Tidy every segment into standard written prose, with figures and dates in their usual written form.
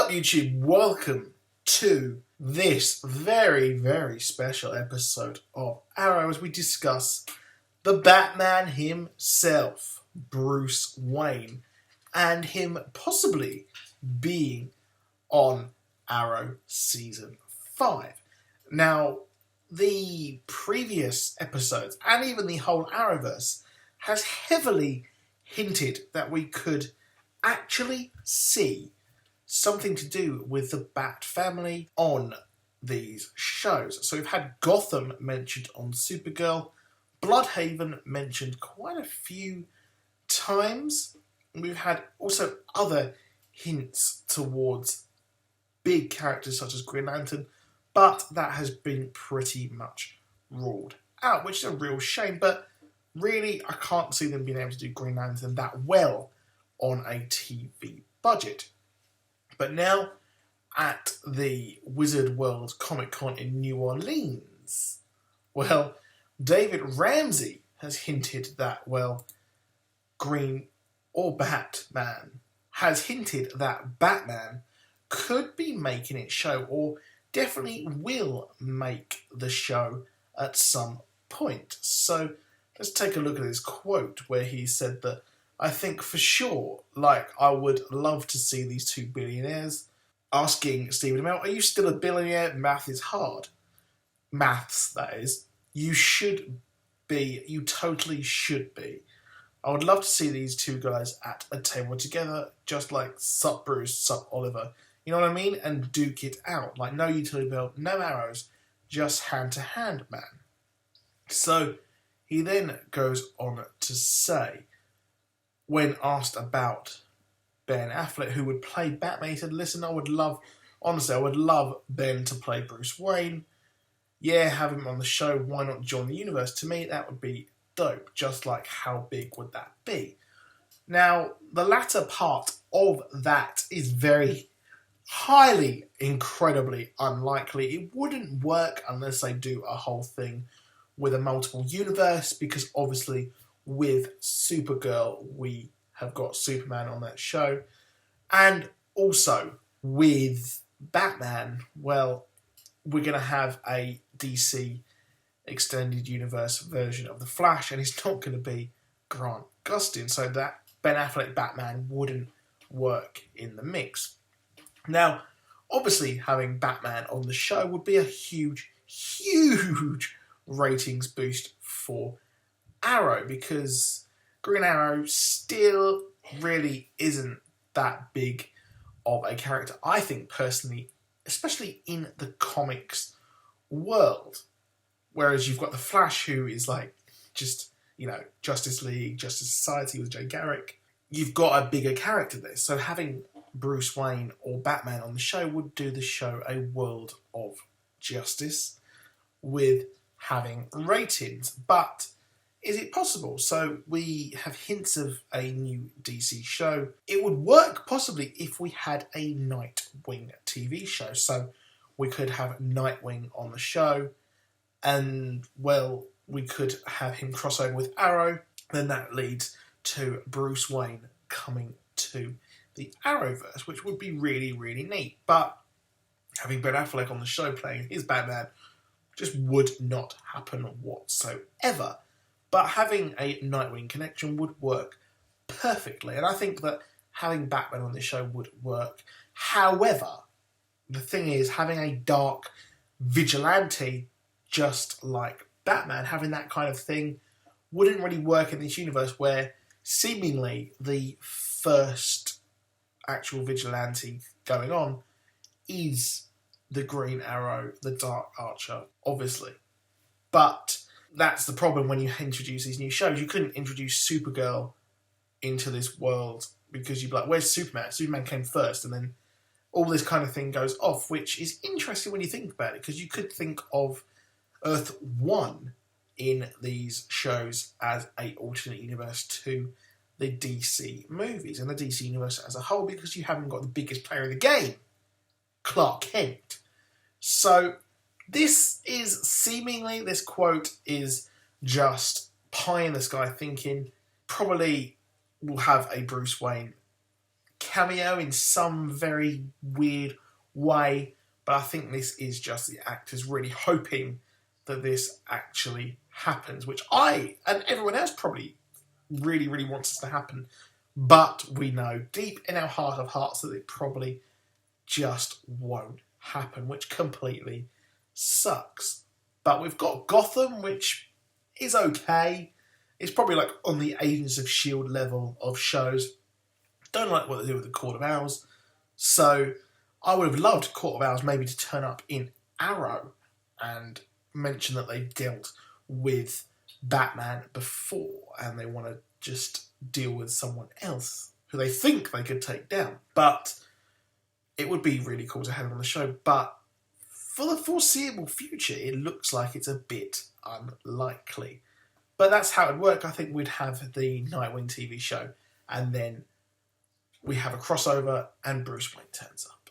up, YouTube? Welcome to this very, very special episode of Arrow as we discuss the Batman himself, Bruce Wayne, and him possibly being on Arrow Season 5. Now, the previous episodes, and even the whole Arrowverse, has heavily hinted that we could actually see something to do with the Bat family on these shows. So we've had Gotham mentioned on Supergirl, Bloodhaven mentioned quite a few times. We've had also other hints towards big characters such as Green Lantern, but that has been pretty much ruled out, which is a real shame. But really, I can't see them being able to do Green Lantern that well on a TV budget. But now, at the Wizard World Comic Con in New Orleans, well, David Ramsey has hinted that, well, Green or Batman has hinted that Batman could be making its show, or definitely will make the show at some point. So let's take a look at his quote where he said that, I think for sure, I would love to see these two billionaires. Asking Stephen Amell, are you still a billionaire? Math is hard. Maths, that is. You should be. You totally should be. I would love to see these two guys at a table together, just like sup Bruce, sup Oliver. You know what I mean? And duke it out. Like, no utility belt, no arrows, just hand-to-hand, man. So he then goes on to say, when asked about Ben Affleck, who would play Batman, he said, listen, I would love Ben to play Bruce Wayne. Yeah, have him on the show. Why not join the universe? To me, that would be dope. Just like, how big would that be? Now, the latter part of that is very highly, incredibly unlikely. It wouldn't work unless they do a whole thing with a multiple universe, because obviously with Supergirl, we have got Superman on that show. And also with Batman, well, we're going to have a DC Extended Universe version of The Flash, and it's not going to be Grant Gustin, so that Ben Affleck Batman wouldn't work in the mix. Now, obviously, having Batman on the show would be a huge, huge ratings boost for Arrow, because Green Arrow still really isn't that big of a character, I think, personally, especially in the comics world. Whereas you've got the Flash, who is like just, Justice League, Justice Society with Jay Garrick. You've got a bigger character there. So having Bruce Wayne or Batman on the show would do the show a world of justice with having ratings. But is it possible? So we have hints of a new DC show. It would work possibly if we had a Nightwing TV show. So we could have Nightwing on the show, and, well, we could have him cross over with Arrow. Then that leads to Bruce Wayne coming to the Arrowverse, which would be really, really neat. But having Ben Affleck on the show playing his Batman just would not happen whatsoever. But having a Nightwing connection would work perfectly. And I think that having Batman on the show would work. However, the thing is, having a dark vigilante just like Batman, having that kind of thing wouldn't really work in this universe where seemingly the first actual vigilante going on is the Green Arrow, the Dark Archer, obviously. But that's the problem when you introduce these new shows. You couldn't introduce Supergirl into this world because you'd be like, where's Superman? Superman came first, and then all this kind of thing goes off, which is interesting when you think about it, because you could think of Earth 1 in these shows as a alternate universe to the DC movies and the DC universe as a whole, because you haven't got the biggest player in the game, Clark Kent. So this quote is just pie in the sky thinking. Probably will have a Bruce Wayne cameo in some very weird way, but I think this is just the actors really hoping that this actually happens, which I and everyone else probably really, really wants us to happen, but we know deep in our heart of hearts that it probably just won't happen, which completely sucks. But we've got Gotham, which is okay. It's probably like on the Agents of S.H.I.E.L.D. level of shows. Don't like what they do with the Court of Owls. So I would have loved Court of Owls maybe to turn up in Arrow and mention that they dealt with Batman before and they want to just deal with someone else who they think they could take down. But it would be really cool to have him on the show. But for the foreseeable future, it looks like it's a bit unlikely. But that's how it would work. I think we'd have the Nightwing TV show and then we have a crossover and Bruce Wayne turns up.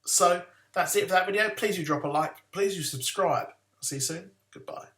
So that's it for that video. Please do drop a like. Please do subscribe. I'll see you soon. Goodbye.